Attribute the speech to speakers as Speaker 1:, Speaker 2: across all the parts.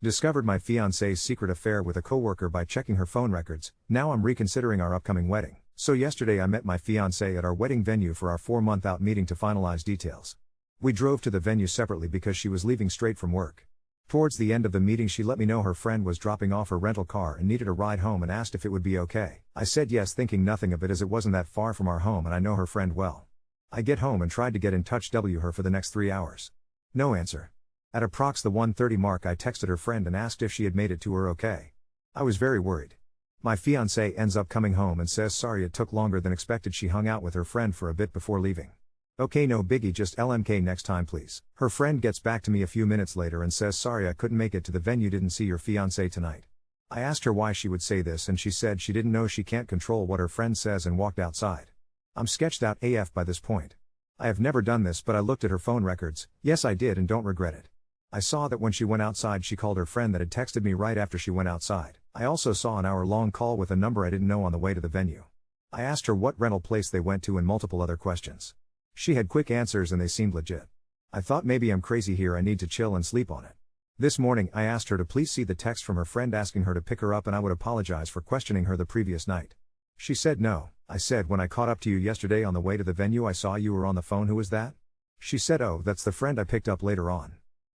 Speaker 1: Discovered my fiancée's secret affair with a coworker by checking her phone records. Now I'm reconsidering our upcoming wedding. So yesterday I met my fiancée at our wedding venue for our 4-month out meeting to finalize details. We drove to the venue separately because she was leaving straight from work. Towards the end of the meeting she let me know her friend was dropping off her rental car and needed a ride home and asked if it would be okay. I said yes, thinking nothing of it as it wasn't that far from our home and I know her friend well. I get home and tried to get in touch with her for the next 3 hours. No answer. At approx the 1:30 mark I texted her friend and asked if she had made it to her okay. I was very worried. My fiancée ends up coming home and says sorry it took longer than expected. She hung out with her friend for a bit before leaving. Okay, no biggie, just LMK next time please. Her friend gets back to me a few minutes later and says sorry I couldn't make it to the venue, didn't see your fiancé tonight. I asked her why she would say this and she said she didn't know, she can't control what her friend says, and walked outside. I'm sketched out AF by this point. I have never done this, but I looked at her phone records. Yes, I did and don't regret it. I saw that when she went outside she called her friend that had texted me right after she went outside. I also saw an hour-long call with a number I didn't know on the way to the venue. I asked her what rental place they went to and multiple other questions. She had quick answers and they seemed legit. I thought maybe I'm crazy here, I need to chill and sleep on it. This morning I asked her to please see the text from her friend asking her to pick her up and I would apologize for questioning her the previous night. She said no. I said, when I caught up to you yesterday on the way to the venue I saw you were on the phone, who was that? She said, oh, that's the friend I picked up later on.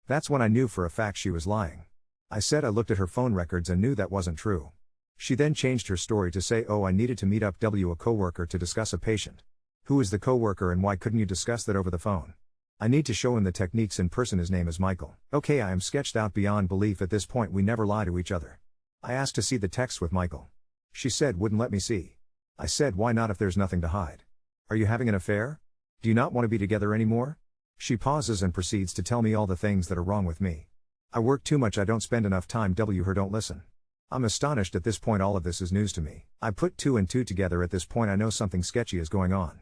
Speaker 1: That's when I knew for a fact she was lying. I said I looked at her phone records and knew that wasn't true. She then changed her story to say, oh, I needed to meet up with a coworker to discuss a patient. Who is the coworker and why couldn't you discuss that over the phone? I need to show him the techniques in person. His name is Michael. Okay, I am sketched out beyond belief at this point. We never lie to each other. I asked to see the text with Michael. She said wouldn't let me see. I said why not if there's nothing to hide? Are you having an affair? Do you not want to be together anymore? She pauses and proceeds to tell me all the things that are wrong with me. I work too much, I don't spend enough time with her, don't listen. I'm astonished at this point, all of this is news to me. I put 2 and 2 together at this point, I know something sketchy is going on.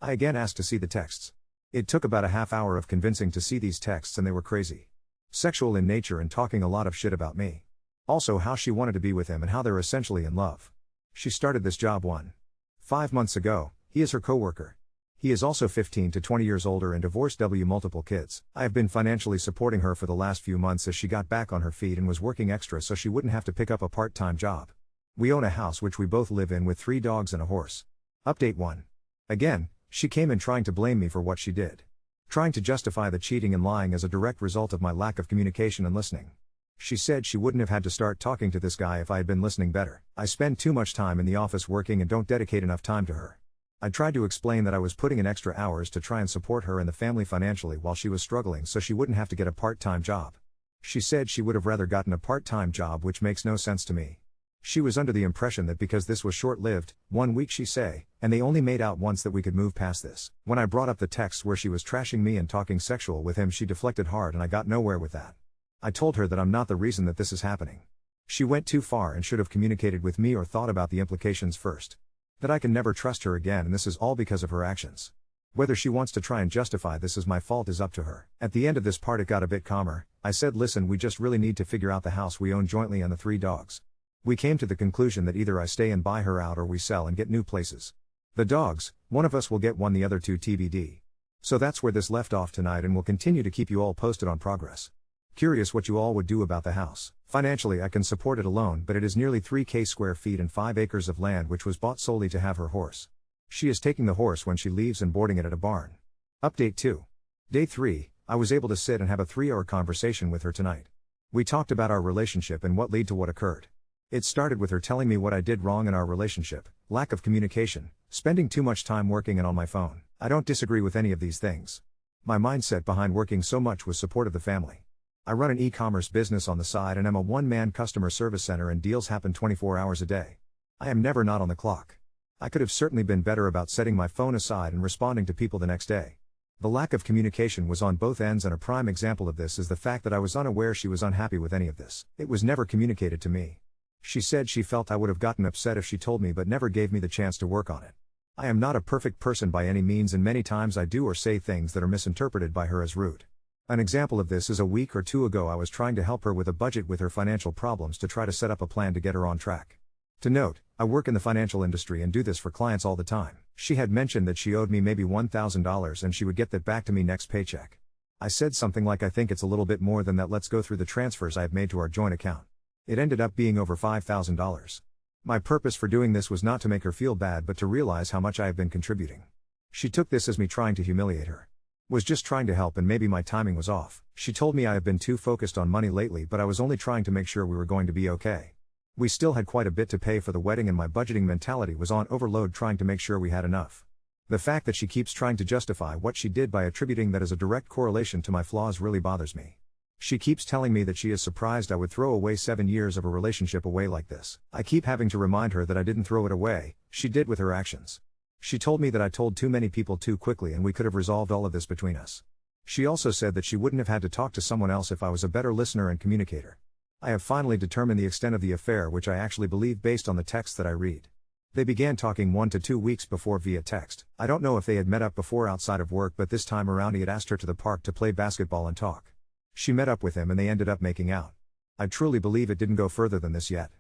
Speaker 1: I again asked to see the texts. It took about a half hour of convincing to see these texts and they were crazy. Sexual in nature and talking a lot of shit about me. Also how she wanted to be with him and how they're essentially in love. She started this job 5 months ago. He is her coworker. He is also 15 to 20 years older and divorced multiple kids. I have been financially supporting her for the last few months as she got back on her feet and was working extra so she wouldn't have to pick up a part-time job. We own a house which we both live in with 3 dogs and a horse. Update 1. Again, she came in trying to blame me for what she did. Trying to justify the cheating and lying as a direct result of my lack of communication and listening. She said she wouldn't have had to start talking to this guy if I had been listening better. I spend too much time in the office working and don't dedicate enough time to her. I tried to explain that I was putting in extra hours to try and support her and the family financially while she was struggling so she wouldn't have to get a part-time job. She said she would have rather gotten a part-time job, which makes no sense to me. She was under the impression that because this was short-lived, 1 week she say, and they only made out once, that we could move past this. When I brought up the text where she was trashing me and talking sexual with him, she deflected hard and I got nowhere with that. I told her that I'm not the reason that this is happening. She went too far and should have communicated with me or thought about the implications first. That I can never trust her again and this is all because of her actions. Whether she wants to try and justify this as my fault is up to her. At the end of this part it got a bit calmer. I said listen, we just really need to figure out the house we own jointly and the 3 dogs. We came to the conclusion that either I stay and buy her out or we sell and get new places. The dogs, one of us will get one, the other 2 TBD. So that's where this left off tonight and we'll continue to keep you all posted on progress. Curious what you all would do about the house. Financially I can support it alone, but it is nearly 3,000 square feet and 5 acres of land which was bought solely to have her horse. She is taking the horse when she leaves and boarding it at a barn. Update 2. Day 3, I was able to sit and have a 3-hour conversation with her tonight. We talked about our relationship and what led to what occurred. It started with her telling me what I did wrong in our relationship, lack of communication, spending too much time working and on my phone. I don't disagree with any of these things. My mindset behind working so much was support of the family. I run an e-commerce business on the side and am a one-man customer service center and deals happen 24 hours a day. I am never not on the clock. I could have certainly been better about setting my phone aside and responding to people the next day. The lack of communication was on both ends, and a prime example of this is the fact that I was unaware she was unhappy with any of this. It was never communicated to me. She said she felt I would have gotten upset if she told me but never gave me the chance to work on it. I am not a perfect person by any means and many times I do or say things that are misinterpreted by her as rude. An example of this is a week or 2 ago I was trying to help her with a budget with her financial problems to try to set up a plan to get her on track. To note, I work in the financial industry and do this for clients all the time. She had mentioned that she owed me maybe $1,000 and she would get that back to me next paycheck. I said something like I think it's a little bit more than that, let's go through the transfers I have made to our joint account. It ended up being over $5,000. My purpose for doing this was not to make her feel bad but to realize how much I have been contributing. She took this as me trying to humiliate her. Was just trying to help and maybe my timing was off. She told me I have been too focused on money lately but I was only trying to make sure we were going to be okay. We still had quite a bit to pay for the wedding and my budgeting mentality was on overload trying to make sure we had enough. The fact that she keeps trying to justify what she did by attributing that as a direct correlation to my flaws really bothers me. She keeps telling me that she is surprised I would throw away 7 years of a relationship away like this. I keep having to remind her that I didn't throw it away, she did with her actions. She told me that I told too many people too quickly and we could have resolved all of this between us. She also said that she wouldn't have had to talk to someone else if I was a better listener and communicator. I have finally determined the extent of the affair, which I actually believe based on the texts that I read. They began talking 1 to 2 weeks before via text. I don't know if they had met up before outside of work, but this time around he had asked her to the park to play basketball and talk. She met up with him and they ended up making out. I truly believe it didn't go further than this yet.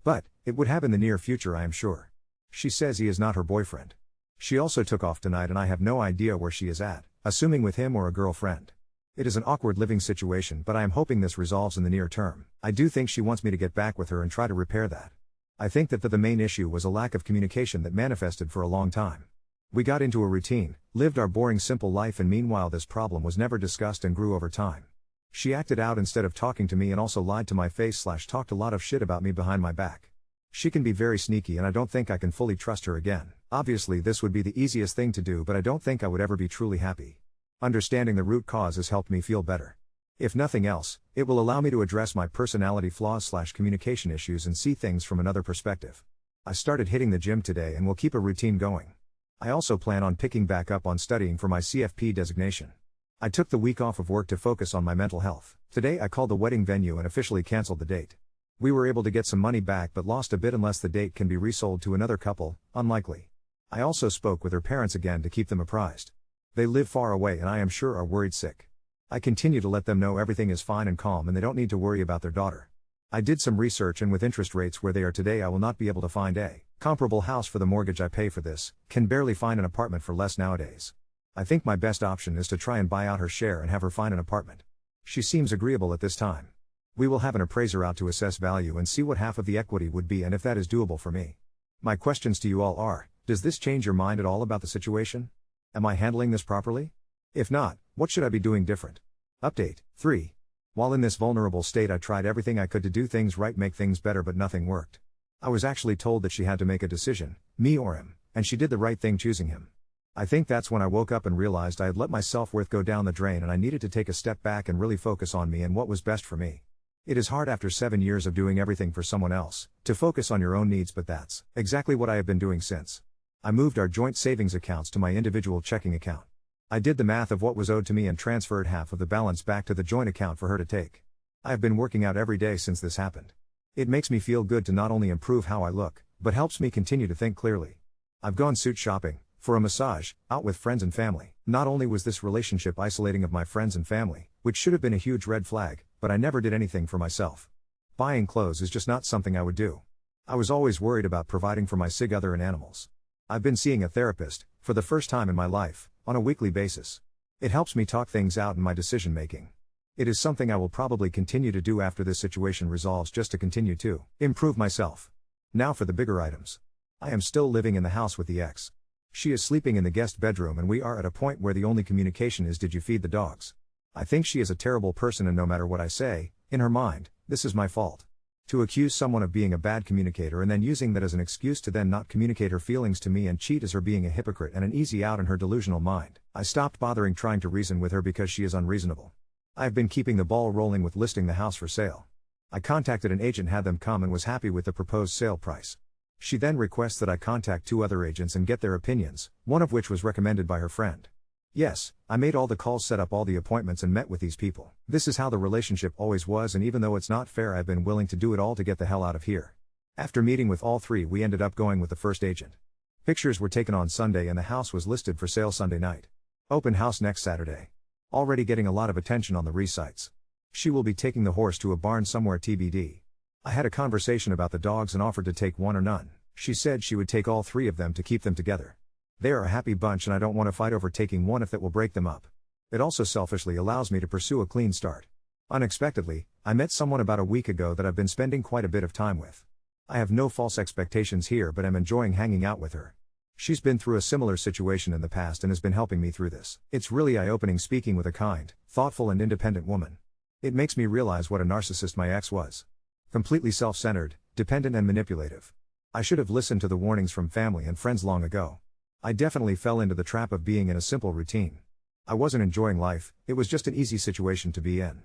Speaker 1: But it would have in the near future, I am sure. She says he is not her boyfriend. She also took off tonight and I have no idea where she is at, assuming with him or a girlfriend. It is an awkward living situation, but I am hoping this resolves in the near term. I do think she wants me to get back with her and try to repair that. I think that the main issue was a lack of communication that manifested for a long time. We got into a routine, lived our boring simple life, and meanwhile this problem was never discussed and grew over time. She acted out instead of talking to me and also lied to my face / talked a lot of shit about me behind my back. She can be very sneaky and I don't think I can fully trust her again. Obviously this would be the easiest thing to do, but I don't think I would ever be truly happy. Understanding the root cause has helped me feel better. If nothing else, it will allow me to address my personality flaws / communication issues and see things from another perspective. I started hitting the gym today and will keep a routine going. I also plan on picking back up on studying for my CFP designation. I took the week off of work to focus on my mental health. Today I called the wedding venue and officially canceled the date. We were able to get some money back but lost a bit unless the date can be resold to another couple, unlikely. I also spoke with her parents again to keep them apprised. They live far away and I am sure are worried sick. I continue to let them know everything is fine and calm and they don't need to worry about their daughter. I did some research and with interest rates where they are today I will not be able to find a comparable house for the mortgage I pay for this, can barely find an apartment for less nowadays. I think my best option is to try and buy out her share and have her find an apartment. She seems agreeable at this time. We will have an appraiser out to assess value and see what half of the equity would be and if that is doable for me. My questions to you all are, does this change your mind at all about the situation? Am I handling this properly? If not, what should I be doing different? Update 3. While in this vulnerable state I tried everything I could to do things right, make things better, but nothing worked. I was actually told that she had to make a decision, me or him, and she did the right thing choosing him. I think that's when I woke up and realized I had let my self-worth go down the drain and I needed to take a step back and really focus on me and what was best for me. It is hard after 7 years of doing everything for someone else, to focus on your own needs, but that's exactly what I have been doing since. I moved our joint savings accounts to my individual checking account. I did the math of what was owed to me and transferred half of the balance back to the joint account for her to take. I have been working out every day since this happened. It makes me feel good to not only improve how I look, but helps me continue to think clearly. I've gone suit shopping, for a massage, out with friends and family. Not only was this relationship isolating of my friends and family, which should have been a huge red flag, but I never did anything for myself. Buying clothes is just not something I would do. I was always worried about providing for my sig other and animals. I've been seeing a therapist, for the first time in my life, on a weekly basis. It helps me talk things out in my decision making. It is something I will probably continue to do after this situation resolves, just to continue to improve myself. Now for the bigger items. I am still living in the house with the ex. She is sleeping in the guest bedroom and we are at a point where the only communication is, did you feed the dogs? I think she is a terrible person and no matter what I say, in her mind, this is my fault. To accuse someone of being a bad communicator and then using that as an excuse to then not communicate her feelings to me and cheat is her being a hypocrite and an easy out in her delusional mind. I stopped bothering trying to reason with her because she is unreasonable. I have been keeping the ball rolling with listing the house for sale. I contacted an agent, had them come, and was happy with the proposed sale price. She then requests that I contact 2 other agents and get their opinions, one of which was recommended by her friend. Yes, I made all the calls, set up all the appointments and met with these people. This is how the relationship always was, and even though it's not fair, I've been willing to do it all to get the hell out of here. After meeting with all 3, we ended up going with the first agent. Pictures were taken on Sunday and the house was listed for sale Sunday night. Open house next Saturday. Already getting a lot of attention on the resites. She will be taking the horse to a barn somewhere TBD. I had a conversation about the dogs and offered to take one or none. She said she would take all 3 of them to keep them together. They are a happy bunch and I don't want to fight over taking one if that will break them up. It also selfishly allows me to pursue a clean start. Unexpectedly, I met someone about a week ago that I've been spending quite a bit of time with. I have no false expectations here, but am enjoying hanging out with her. She's been through a similar situation in the past and has been helping me through this. It's really eye-opening speaking with a kind, thoughtful and independent woman. It makes me realize what a narcissist my ex was. Completely self-centered, dependent and manipulative. I should have listened to the warnings from family and friends long ago. I definitely fell into the trap of being in a simple routine. I wasn't enjoying life, it was just an easy situation to be in.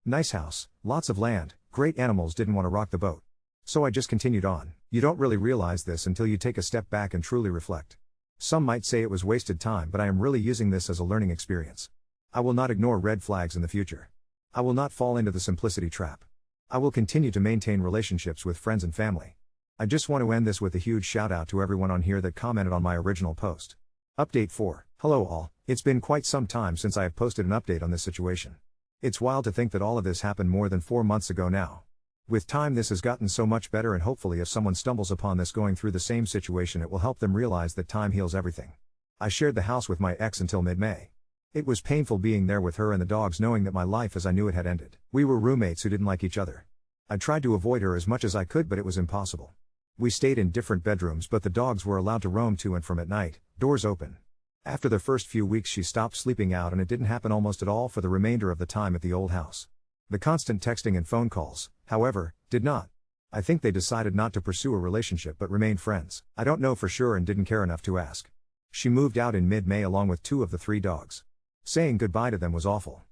Speaker 1: Nice house, lots of land, great animals, didn't want to rock the boat. So I just continued on. You don't really realize this until you take a step back and truly reflect. Some might say it was wasted time, but I am really using this as a learning experience. I will not ignore red flags in the future. I will not fall into the simplicity trap. I will continue to maintain relationships with friends and family. I just want to end this with a huge shout out to everyone on here that commented on my original post. Update 4. Hello all, it's been quite some time since I have posted an update on this situation. It's wild to think that all of this happened more than 4 months ago now. With time this has gotten so much better, and hopefully if someone stumbles upon this going through the same situation, it will help them realize that time heals everything. I shared the house with my ex until mid-May. It was painful being there with her and the dogs, knowing that my life as I knew it had ended. We were roommates who didn't like each other. I tried to avoid her as much as I could, but it was impossible. We stayed in different bedrooms, but the dogs were allowed to roam to and from at night, doors open. After the first few weeks she stopped sleeping out, and it didn't happen almost at all for the remainder of the time at the old house. The constant texting and phone calls, however, did not. I think they decided not to pursue a relationship but remain friends. I don't know for sure and didn't care enough to ask. She moved out in mid-May along with 2 of the 3 dogs. Saying goodbye to them was awful.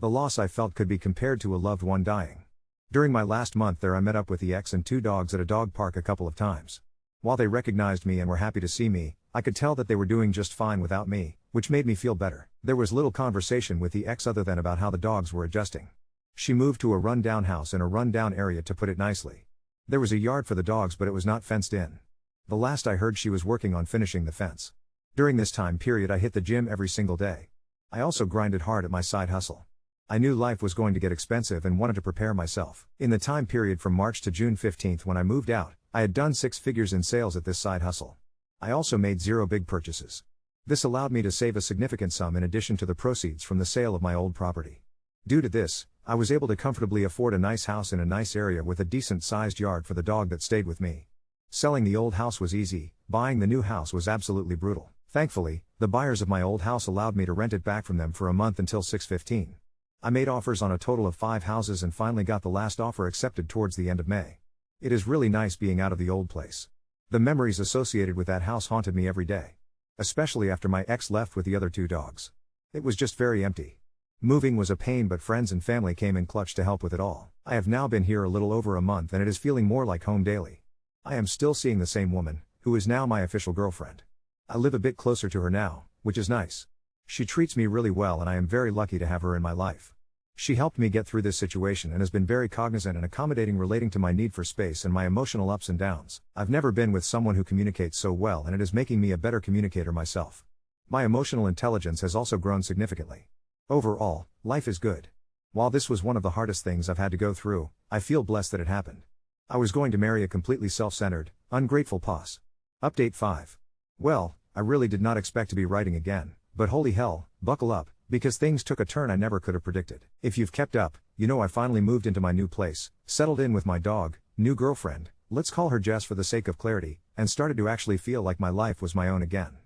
Speaker 1: The loss I felt could be compared to a loved one dying. During my last month there I met up with the ex and 2 dogs at a dog park a couple of times. While they recognized me and were happy to see me, I could tell that they were doing just fine without me, which made me feel better. There was little conversation with the ex other than about how the dogs were adjusting. She moved to a run-down house in a run-down area, to put it nicely. There was a yard for the dogs, but it was not fenced in. The last I heard, she was working on finishing the fence. During this time period I hit the gym every single day. I also grinded hard at my side hustle. I knew life was going to get expensive and wanted to prepare myself. In the time period from March to June 15th when I moved out, I had done 6 figures in sales at this side hustle. I also made 0 big purchases. This allowed me to save a significant sum in addition to the proceeds from the sale of my old property. Due to this, I was able to comfortably afford a nice house in a nice area with a decent sized yard for the dog that stayed with me. Selling the old house was easy, buying the new house was absolutely brutal. Thankfully, the buyers of my old house allowed me to rent it back from them for a month until 6/15. I made offers on a total of 5 houses and finally got the last offer accepted towards the end of May. It is really nice being out of the old place. The memories associated with that house haunted me every day. Especially after my ex left with the other 2 dogs. It was just very empty. Moving was a pain, but friends and family came in clutch to help with it all. I have now been here a little over a month and it is feeling more like home daily. I am still seeing the same woman, who is now my official girlfriend. I live a bit closer to her now, which is nice. She treats me really well and I am very lucky to have her in my life. She helped me get through this situation and has been very cognizant and accommodating relating to my need for space and my emotional ups and downs. I've never been with someone who communicates so well, and it is making me a better communicator myself. My emotional intelligence has also grown significantly. Overall, life is good. While this was one of the hardest things I've had to go through, I feel blessed that it happened. I was going to marry a completely self-centered, ungrateful puss. Update 5. Well, I really did not expect to be writing again, but holy hell, buckle up, because things took a turn I never could have predicted. If you've kept up, you know I finally moved into my new place, settled in with my dog, new girlfriend, let's call her Jess for the sake of clarity, and started to actually feel like my life was my own again.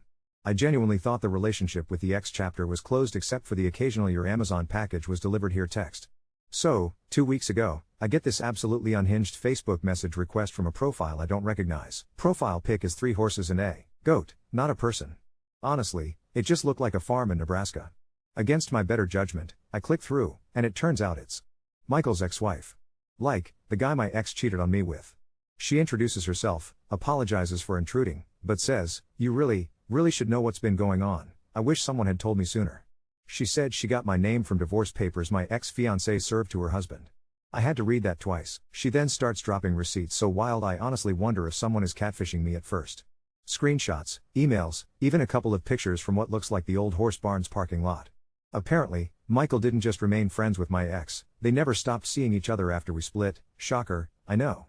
Speaker 1: I genuinely thought the relationship with the ex chapter was closed, except for the occasional "your Amazon package was delivered here" text. So, 2 weeks ago, I get this absolutely unhinged Facebook message request from a profile I don't recognize. Profile pic is 3 horses and a goat, not a person. Honestly, it just looked like a farm in Nebraska. Against my better judgment, I click through, and it turns out it's Michael's ex-wife. Like, the guy my ex cheated on me with. She introduces herself, apologizes for intruding, but says, "You really should know what's been going on. I wish someone had told me sooner." She said she got my name from divorce papers my ex-fiancée served to her husband. I had to read that twice. She then starts dropping receipts so wild I honestly wonder if someone is catfishing me at first. Screenshots, emails, even a couple of pictures from what looks like the old Horse Barns parking lot. Apparently, Michael didn't just remain friends with my ex, they never stopped seeing each other after we split. Shocker, I know.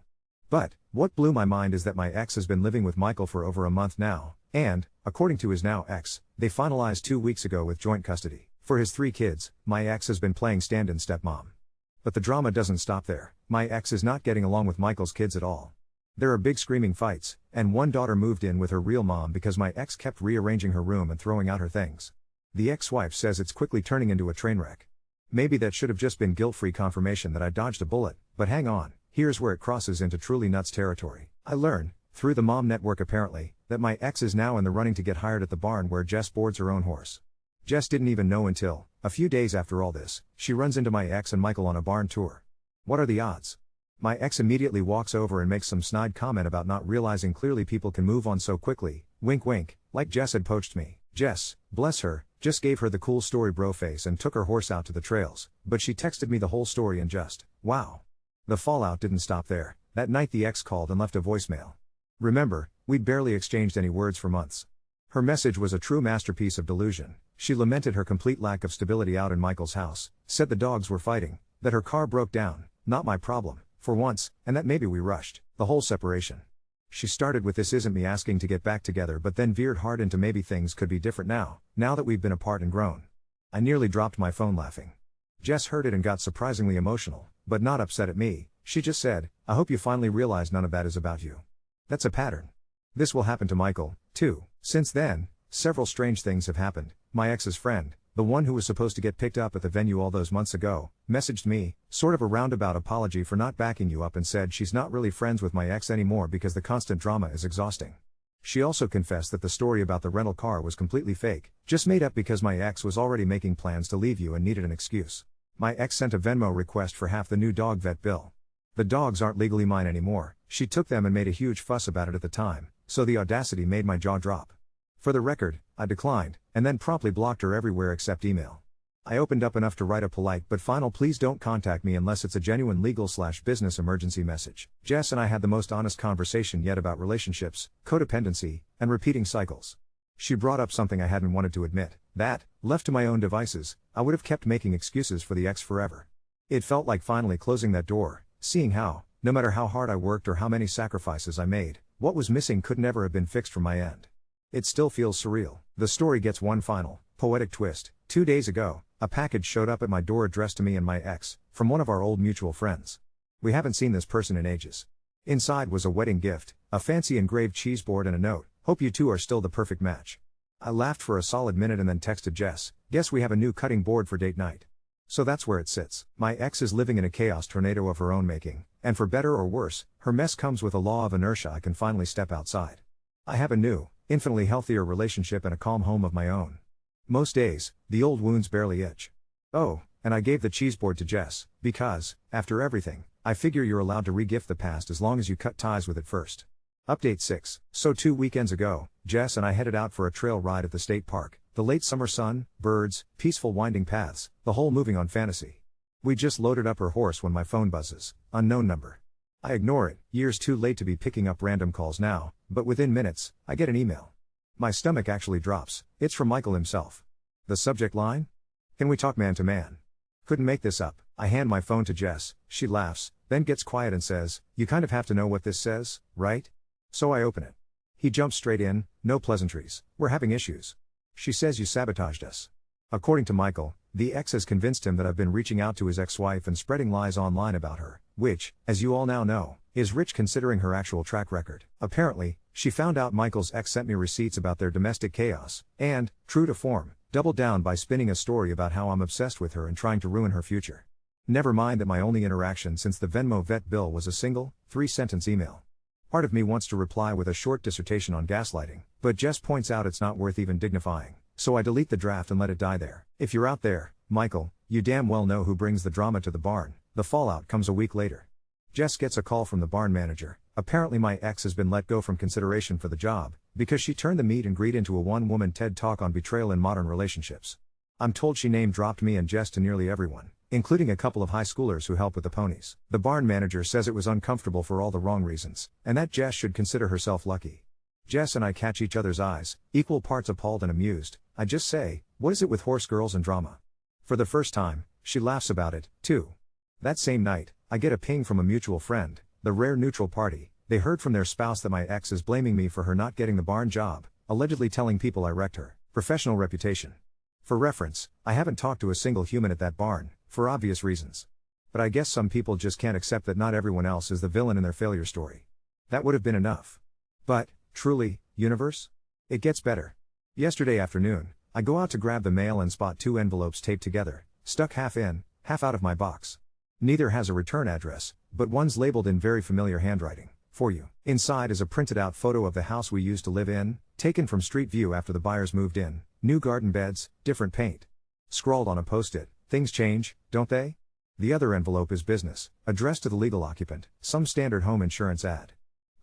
Speaker 1: But, what blew my mind is that my ex has been living with Michael for over a month now, and, according to his now ex, they finalized 2 weeks ago with joint custody. For his 3 kids, my ex has been playing stand-in stepmom. But the drama doesn't stop there. My ex is not getting along with Michael's kids at all. There are big screaming fights, and one daughter moved in with her real mom because my ex kept rearranging her room and throwing out her things. The ex-wife says it's quickly turning into a train wreck. Maybe that should have just been guilt-free confirmation that I dodged a bullet, but hang on, here's where it crosses into truly nuts territory. I learn, through the mom network apparently, that my ex is now in the running to get hired at the barn where Jess boards her own horse. Jess didn't even know until, a few days after all this, she runs into my ex and Michael on a barn tour. What are the odds? My ex immediately walks over and makes some snide comment about not realizing clearly people can move on so quickly, wink wink, like Jess had poached me. Jess, bless her, just gave her the cool story bro face and took her horse out to the trails, but she texted me the whole story and just, wow. The fallout didn't stop there. That night the ex called and left a voicemail. Remember, we'd barely exchanged any words for months. Her message was a true masterpiece of delusion. She lamented her complete lack of stability out in Michael's house, said the dogs were fighting, that her car broke down, not my problem, for once, and that maybe we rushed the whole separation. She started with this isn't me asking to get back together but then veered hard into maybe things could be different now that we've been apart and grown. I nearly dropped my phone laughing. Jess heard it and got surprisingly emotional, but not upset at me. She just said, I hope you finally realize none of that is about you. That's a pattern. This will happen to Michael, too. Since then, several strange things have happened. My ex's friend, the one who was supposed to get picked up at the venue all those months ago, messaged me, sort of a roundabout apology for not backing you up and said she's not really friends with my ex anymore because the constant drama is exhausting. She also confessed that the story about the rental car was completely fake, just made up because my ex was already making plans to leave you and needed an excuse. My ex sent a Venmo request for half the new dog vet bill. The dogs aren't legally mine anymore. She took them and made a huge fuss about it at the time, so the audacity made my jaw drop. For the record, I declined, and then promptly blocked her everywhere except email. I opened up enough to write a polite but final please don't contact me unless it's a genuine legal/business emergency message. Jess and I had the most honest conversation yet about relationships, codependency, and repeating cycles. She brought up something I hadn't wanted to admit, that, left to my own devices, I would have kept making excuses for the ex forever. It felt like finally closing that door, seeing how, no matter how hard I worked or how many sacrifices I made, what was missing could never have been fixed from my end. It still feels surreal. The story gets one final, poetic twist. 2 days ago, a package showed up at my door addressed to me and my ex, from one of our old mutual friends. We haven't seen this person in ages. Inside was a wedding gift, a fancy engraved cheese board and a note, hope you two are still the perfect match. I laughed for a solid minute and then texted Jess, guess we have a new cutting board for date night. So that's where it sits. My ex is living in a chaos tornado of her own making, and for better or worse, her mess comes with a law of inertia I can finally step outside. I have a new, infinitely healthier relationship and a calm home of my own. Most days, the old wounds barely itch. Oh, and I gave the cheese board to Jess, because, after everything, I figure you're allowed to re-gift the past as long as you cut ties with it first. Update 6. So 2 weekends ago, Jess and I headed out for a trail ride at the state park, the late summer sun, birds, peaceful winding paths, the whole moving on fantasy. We just loaded up her horse when my phone buzzes, unknown number. I ignore it, years too late to be picking up random calls now, but within minutes, I get an email. My stomach actually drops. It's from Michael himself. The subject line? Can we talk man to man? Couldn't make this up. I hand my phone to Jess, she laughs, then gets quiet and says, you kind of have to know what this says, right? So I open it. He jumps straight in, no pleasantries, we're having issues. She says you sabotaged us. According to Michael, the ex has convinced him that I've been reaching out to his ex-wife and spreading lies online about her, which, as you all now know, is rich considering her actual track record. Apparently, she found out Michael's ex sent me receipts about their domestic chaos, and, true to form, doubled down by spinning a story about how I'm obsessed with her and trying to ruin her future. Never mind that my only interaction since the Venmo vet bill was a single, 3-sentence email. Part of me wants to reply with a short dissertation on gaslighting, but Jess points out it's not worth even dignifying, so I delete the draft and let it die there. If you're out there, Michael, you damn well know who brings the drama to the barn. The fallout comes a week later. Jess gets a call from the barn manager. Apparently my ex has been let go from consideration for the job, because she turned the meet and greet into a one-woman TED talk on betrayal in modern relationships. I'm told she name-dropped me and Jess to nearly everyone, including a couple of high schoolers who help with the ponies. The barn manager says it was uncomfortable for all the wrong reasons, and that Jess should consider herself lucky. Jess and I catch each other's eyes, equal parts appalled and amused. I just say, what is it with horse girls and drama? For the first time, she laughs about it, too. That same night, I get a ping from a mutual friend, the rare neutral party. They heard from their spouse that my ex is blaming me for her not getting the barn job, allegedly telling people I wrecked her professional reputation. For reference, I haven't talked to a single human at that barn, for obvious reasons. But I guess some people just can't accept that not everyone else is the villain in their failure story. That would have been enough. But, truly, universe? It gets better. Yesterday afternoon, I go out to grab the mail and spot 2 envelopes taped together, stuck half in, half out of my box. Neither has a return address, but one's labeled in very familiar handwriting, "For you." Inside is a printed out photo of the house we used to live in, taken from street view after the buyers moved in, new garden beds, different paint. Scrawled on a post-it, "Things change, don't they?" The other envelope is business, addressed to the legal occupant, some standard home insurance ad.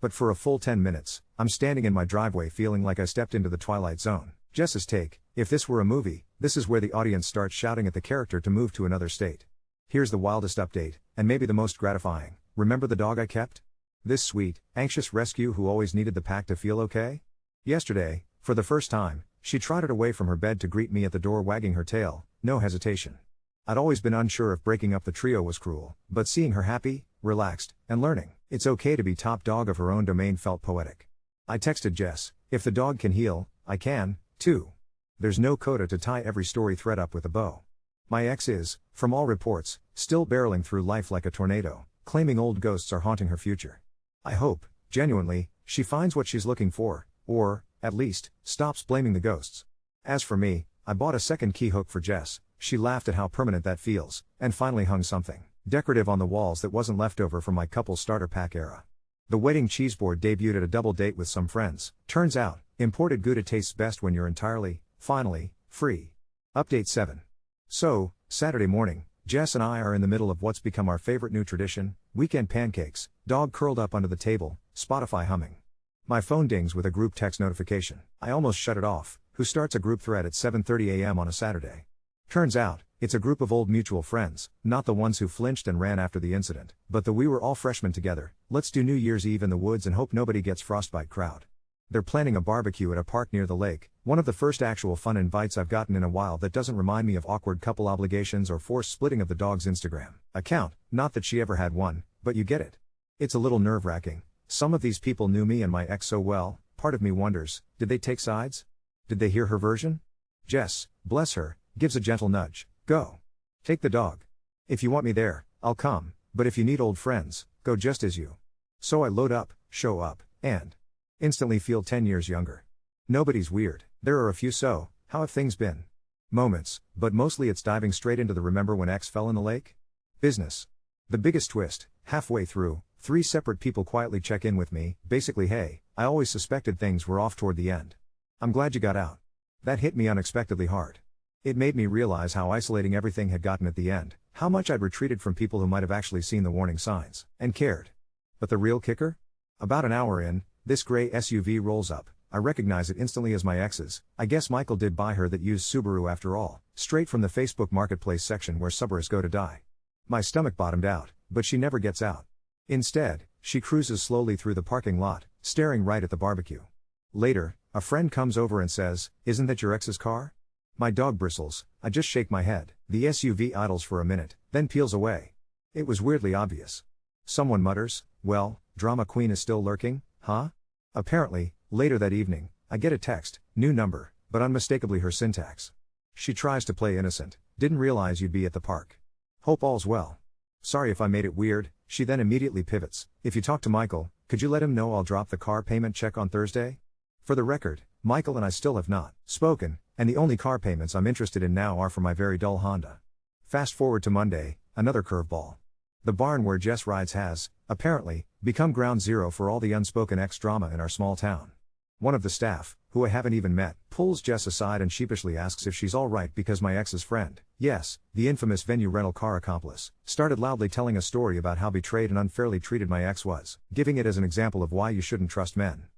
Speaker 1: But for a full 10 minutes, I'm standing in my driveway feeling like I stepped into the Twilight Zone. Jess's take: if this were a movie, this is where the audience starts shouting at the character to move to another state. Here's the wildest update, and maybe the most gratifying. Remember the dog I kept? This sweet, anxious rescue who always needed the pack to feel okay? Yesterday, for the first time, she trotted away from her bed to greet me at the door wagging her tail, no hesitation. I'd always been unsure if breaking up the trio was cruel, but seeing her happy, relaxed, and learning it's okay to be top dog of her own domain felt poetic. I texted Jess, if the dog can heal, I can, too. There's no coda to tie every story thread up with a bow. My ex is, from all reports, still barreling through life like a tornado, claiming old ghosts are haunting her future. I hope, genuinely, she finds what she's looking for, or, at least, stops blaming the ghosts. As for me, I bought a second key hook for Jess. She laughed at how permanent that feels, and finally hung something decorative on the walls that wasn't leftover from my couple starter pack era. The wedding cheeseboard debuted at a double date with some friends. Turns out, imported Gouda tastes best when you're entirely, finally, free. Update 7. So, Saturday morning, Jess and I are in the middle of what's become our favorite new tradition, weekend pancakes, dog curled up under the table, Spotify humming. My phone dings with a group text notification. I almost shut it off. Who starts a group thread at 7:30 a.m. on a Saturday? Turns out, it's a group of old mutual friends, not the ones who flinched and ran after the incident, but the "we were all freshmen together, let's do New Year's Eve in the woods and hope nobody gets frostbite" crowd. They're planning a barbecue at a park near the lake, one of the first actual fun invites I've gotten in a while that doesn't remind me of awkward couple obligations or forced splitting of the dog's Instagram account, not that she ever had one, but you get it. It's a little nerve-wracking. Some of these people knew me and my ex so well, part of me wonders, did they take sides? Did they hear her version? Jess, bless her, gives a gentle nudge. Go. Take the dog. If you want me there, I'll come, but if you need old friends, go just as you. So I load up, show up, and instantly feel 10 years younger. Nobody's weird. There are a few "so, how have things been?" moments, but mostly it's diving straight into the "remember when X fell in the lake?" business. The biggest twist: halfway through, 3 separate people quietly check in with me, basically, "Hey, I always suspected things were off toward the end. I'm glad you got out." That hit me unexpectedly hard. It made me realize how isolating everything had gotten at the end, how much I'd retreated from people who might have actually seen the warning signs, and cared. But the real kicker? About an hour in, this gray SUV rolls up. I recognize it instantly as my ex's. I guess Michael did buy her that used Subaru after all, straight from the Facebook Marketplace section where Subarus go to die. My stomach bottomed out, but she never gets out. Instead, she cruises slowly through the parking lot, staring right at the barbecue. Later, a friend comes over and says, "Isn't that your ex's car?" My dog bristles. I just shake my head. The SUV idles for a minute, then peels away. It was weirdly obvious. Someone mutters, "Well, drama queen is still lurking, huh?" Apparently, later that evening, I get a text, new number, but unmistakably her syntax. She tries to play innocent. "Didn't realize you'd be at the park. Hope all's well. Sorry if I made it weird." She then immediately pivots. "If you talk to Michael, could you let him know I'll drop the car payment check on Thursday?" For the record, Michael and I still have not spoken, and the only car payments I'm interested in now are for my very dull Honda. Fast forward to Monday, another curveball. The barn where Jess rides has, apparently, become ground zero for all the unspoken ex-drama in our small town. One of the staff, who I haven't even met, pulls Jess aside and sheepishly asks if she's alright because my ex's friend, yes, the infamous venue rental car accomplice, started loudly telling a story about how betrayed and unfairly treated my ex was, giving it as an example of why you shouldn't trust men.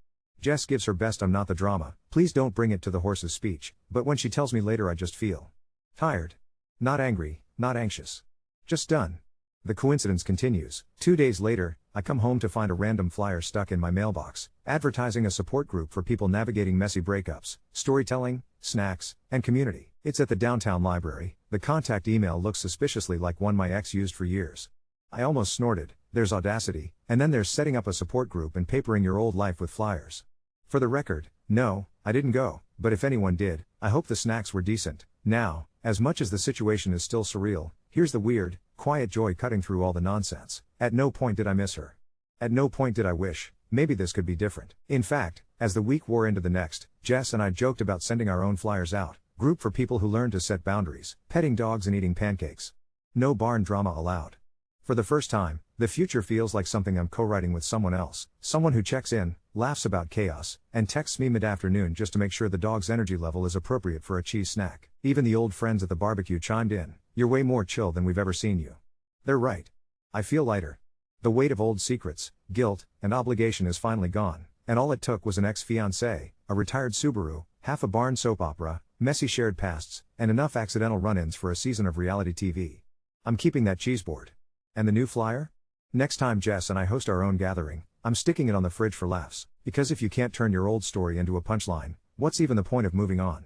Speaker 1: Jess gives her best "I'm not the drama, please don't bring it to the horses" speech, but when she tells me later I just feel tired. Not angry, not anxious. Just done. The coincidence continues. 2 days later, I come home to find a random flyer stuck in my mailbox, advertising a support group for people navigating messy breakups, storytelling, snacks, and community. It's at the downtown library. The contact email looks suspiciously like one my ex used for years. I almost snorted. There's audacity, and then there's setting up a support group and papering your old life with flyers. For the record, no, I didn't go, but if anyone did, I hope the snacks were decent. Now, as much as the situation is still surreal, here's the weird, quiet joy cutting through all the nonsense. At no point did I miss her. At no point did I wish, maybe this could be different. In fact, as the week wore into the next, Jess and I joked about sending our own flyers out, group for people who learn to set boundaries, petting dogs and eating pancakes. No barn drama allowed. For the first time, the future feels like something I'm co-writing with someone else, someone who checks in, laughs about chaos, and texts me mid-afternoon just to make sure the dog's energy level is appropriate for a cheese snack. Even the old friends at the barbecue chimed in, "You're way more chill than we've ever seen you." They're right. I feel lighter. The weight of old secrets, guilt, and obligation is finally gone, and all it took was an ex-fiancée, a retired Subaru, half a barn soap opera, messy shared pasts, and enough accidental run-ins for a season of reality TV. I'm keeping that cheese board. And the new flyer? Next time Jess and I host our own gathering, I'm sticking it on the fridge for laughs, because if you can't turn your old story into a punchline, what's even the point of moving on?